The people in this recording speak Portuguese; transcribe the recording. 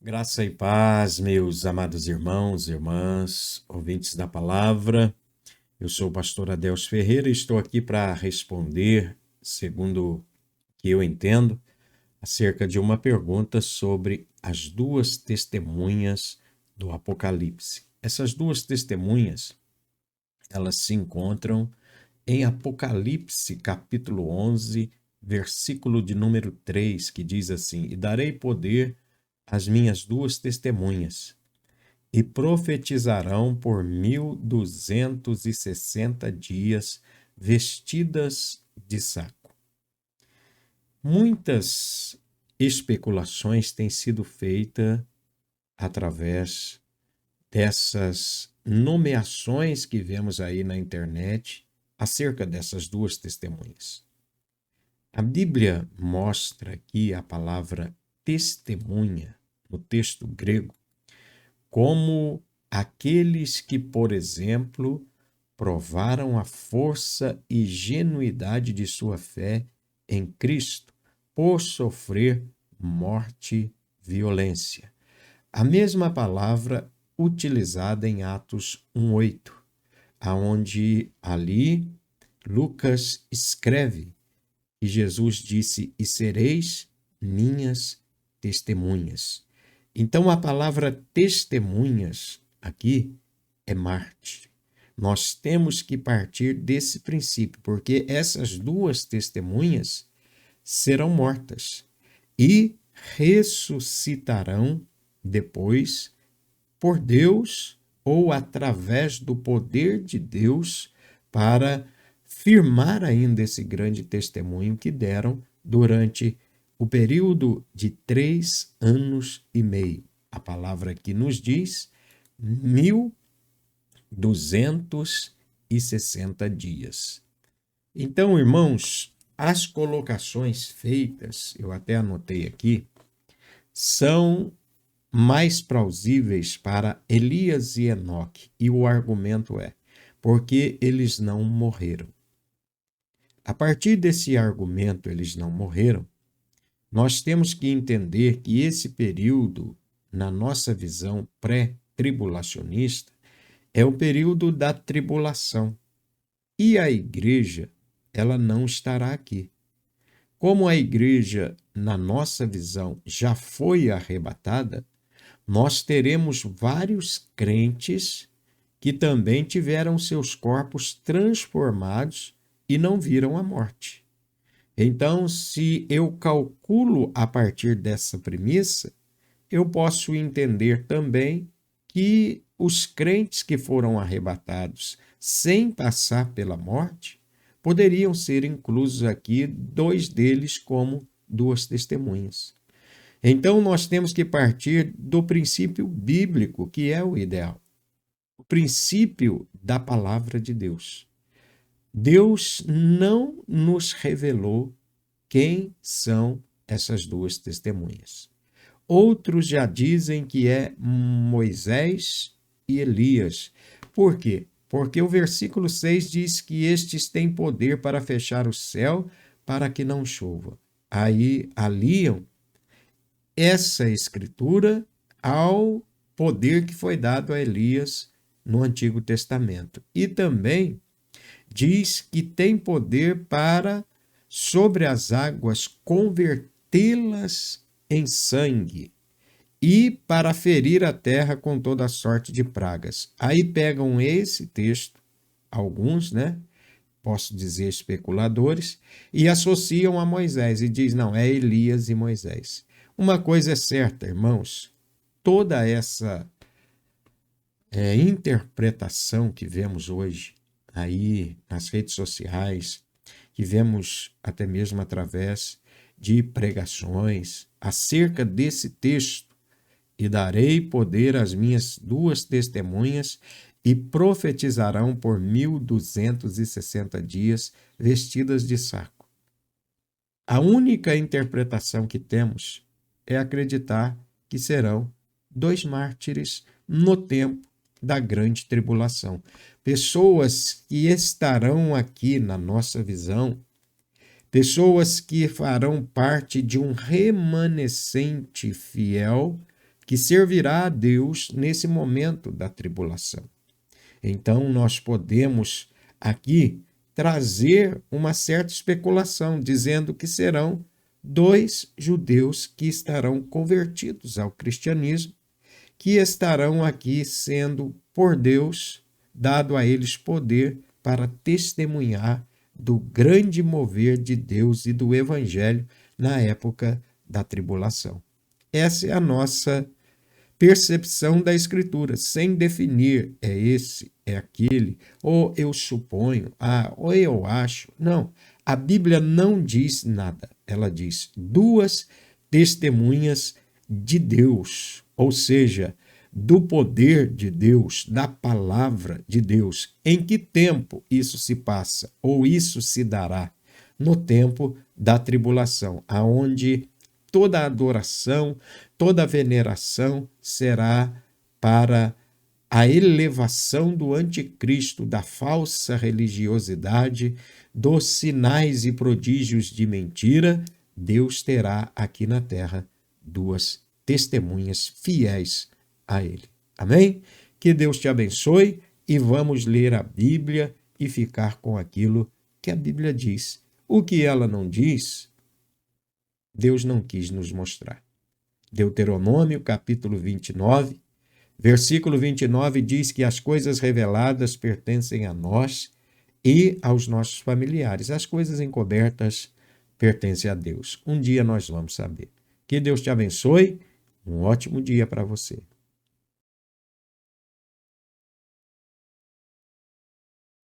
Graça e paz, meus amados irmãos e irmãs, ouvintes da palavra. Eu sou o pastor Adelso Ferreira e estou aqui para responder, segundo o que eu entendo, acerca de uma pergunta sobre as duas testemunhas do Apocalipse. Essas duas testemunhas, elas se encontram em Apocalipse, capítulo 11, versículo de número 3, que diz assim: E darei poder às minhas duas testemunhas, e profetizarão por 1260 dias, vestidas de saco. Muitas especulações têm sido feitas através dessas nomeações que vemos aí na internet acerca dessas duas testemunhas. A Bíblia mostra aqui a palavra testemunha, no texto grego, como aqueles que, por exemplo, provaram a força e genuidade de sua fé em Cristo por sofrer morte, violência. A mesma palavra utilizada em Atos 1:8, aonde ali Lucas escreve que Jesus disse: "E sereis minhas testemunhas". Então, a palavra testemunhas aqui é mártir. Nós temos que partir desse princípio, porque essas duas testemunhas serão mortas e ressuscitarão depois por Deus ou através do poder de Deus para firmar ainda esse grande testemunho que deram durante o período de 3 anos e meio. A palavra aqui nos diz 1260 dias. Então, irmãos, as colocações feitas, eu até anotei aqui, são mais plausíveis para Elias e Enoque. E o argumento é: porque eles não morreram. A partir desse argumento, eles não morreram, nós temos que entender que esse período, na nossa visão pré-tribulacionista, é o período da tribulação. E a igreja, ela não estará aqui. Como a igreja, na nossa visão, já foi arrebatada, nós teremos vários crentes que também tiveram seus corpos transformados e não viram a morte. Então, se eu calculo a partir dessa premissa, eu posso entender também que os crentes que foram arrebatados sem passar pela morte poderiam ser inclusos aqui, 2 deles como duas testemunhas. Então, nós temos que partir do princípio bíblico, que é o ideal. O princípio da palavra de Deus. Deus não nos revelou quem são essas duas testemunhas. Outros já dizem que é Moisés e Elias. Por quê? Porque o versículo 6 diz que estes têm poder para fechar o céu para que não chova. Aí aliam essa escritura ao poder que foi dado a Elias no Antigo Testamento. E também diz que tem poder para, sobre as águas, convertê-las em sangue e para ferir a terra com toda sorte de pragas. Aí pegam esse texto, alguns, né? Posso dizer especuladores, e associam a Moisés e diz, não, é Elias e Moisés. Uma coisa é certa, irmãos, toda essa interpretação que vemos hoje aí nas redes sociais, que vemos até mesmo através de pregações acerca desse texto, e darei poder às minhas duas testemunhas e profetizarão por 1260 dias vestidas de saco. A única interpretação que temos é acreditar que serão 2 mártires no tempo da grande tribulação. Pessoas que estarão aqui na nossa visão, pessoas que farão parte de um remanescente fiel que servirá a Deus nesse momento da tribulação. Então, nós podemos aqui trazer uma certa especulação, dizendo que serão 2 judeus que estarão convertidos ao cristianismo, que estarão aqui sendo, por Deus, dado a eles poder para testemunhar do grande mover de Deus e do Evangelho na época da tribulação. Essa é a nossa percepção da Escritura, sem definir é esse, é aquele, ou eu suponho, ou eu acho. Não, a Bíblia não diz nada. Ela diz 2 testemunhas de Deus, ou seja, do poder de Deus, da palavra de Deus. Em que tempo isso se passa, ou isso se dará? No tempo da tribulação, aonde toda adoração, toda veneração será para a elevação do anticristo, da falsa religiosidade, dos sinais e prodígios de mentira. Deus terá aqui na terra 2 testemunhas fiéis a ele. Amém? Que Deus te abençoe e vamos ler a Bíblia e ficar com aquilo que a Bíblia diz. O que ela não diz, Deus não quis nos mostrar. Deuteronômio, capítulo 29, versículo 29 diz que as coisas reveladas pertencem a nós e aos nossos familiares. As coisas encobertas pertencem a Deus. Um dia nós vamos saber. Que Deus te abençoe. Um ótimo dia para você.